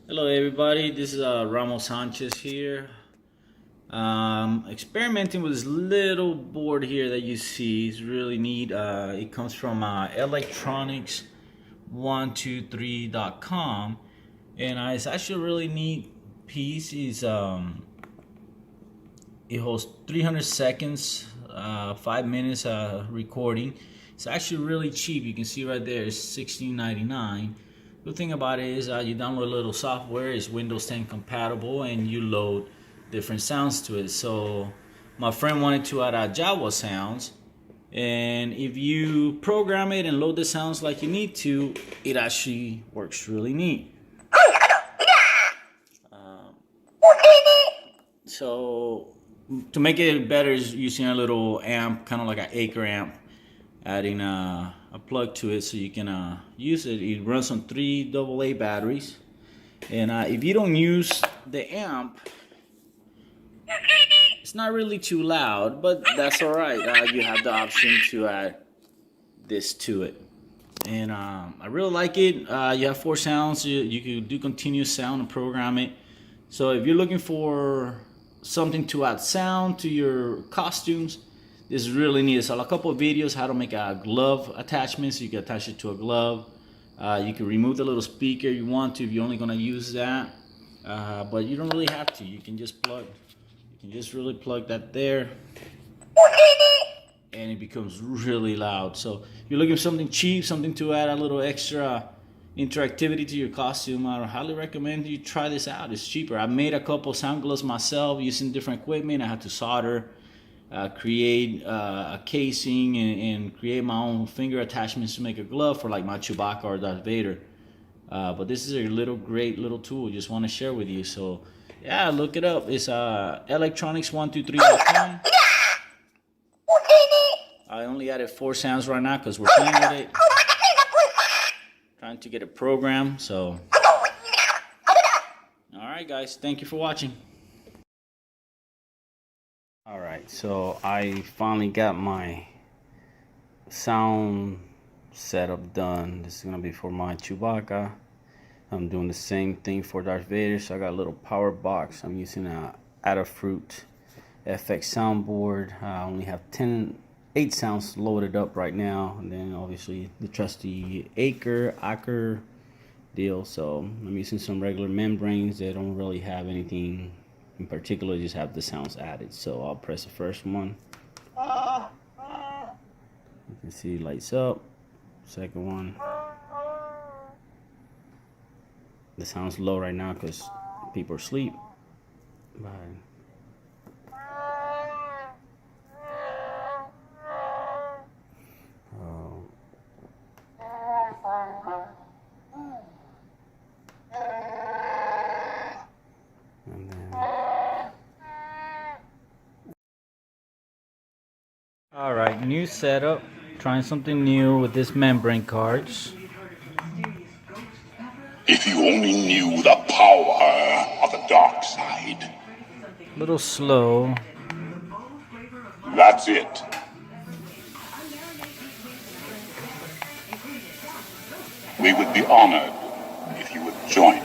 Hello everybody, this is Ramos Sanchez here. Experimenting with this little board here that you see. It's really neat. It comes from electronics123.com, and it's actually a really neat piece. It holds 300 seconds, 5 minutes recording. It's actually really cheap. You can see right there it's $16.99. Good thing about it is you download a little software. It's Windows 10 compatible, and you load different sounds to it. So my friend wanted to add Jawa sounds, and if you program it and load the sounds like you need to, it actually works really neat. So to make it better is using a little amp, kind of like an acre amp, adding a plug to it so you can use it. It runs on 3 AA batteries, and if you don't use the amp, it's not really too loud, but that's all right. You have the option to add this to it, and I really like it. You have 4 sounds. You can do continuous sound and program it. So if you're looking for something to add sound to your costumes, this is really neat. So a couple of videos how to make a glove attachment, so you can attach it to a glove. You can remove the little speaker you want to if you're only going to use that, but you don't really have to. You can just really plug that there, and it becomes really loud. So if you're looking for something cheap, something to add a little extra interactivity to your costume, I highly recommend you try this out. It's cheaper. I made a couple sound gloves myself using different equipment. I had to solder, create a casing, and create my own finger attachments to make a glove for like my Chewbacca or Darth Vader. But this is a great little tool. Just want to share with you. So yeah, look it up. It's electronics123.com. I only added 4 sounds right now because we're playing with it, trying to get a program. So alright guys, thank you for watching. Alright, so I finally got my sound setup done. This is gonna be for my Chewbacca. I'm doing the same thing for Darth Vader. So I got a little power box. I'm using a Adafruit FX soundboard. I only have 8 sounds loaded up right now, and then obviously the trusty acre deal. So I'm using some regular membranes. They don't really have anything in particular, just have the sounds added. So I'll press the first one. You can see it lights up. Second one. The sound's low right now because people are asleep. Bye. Alright, new setup. Trying something new with this membrane cards. If you only knew the power of the dark side. A little slow. That's it. We would be honored if you would join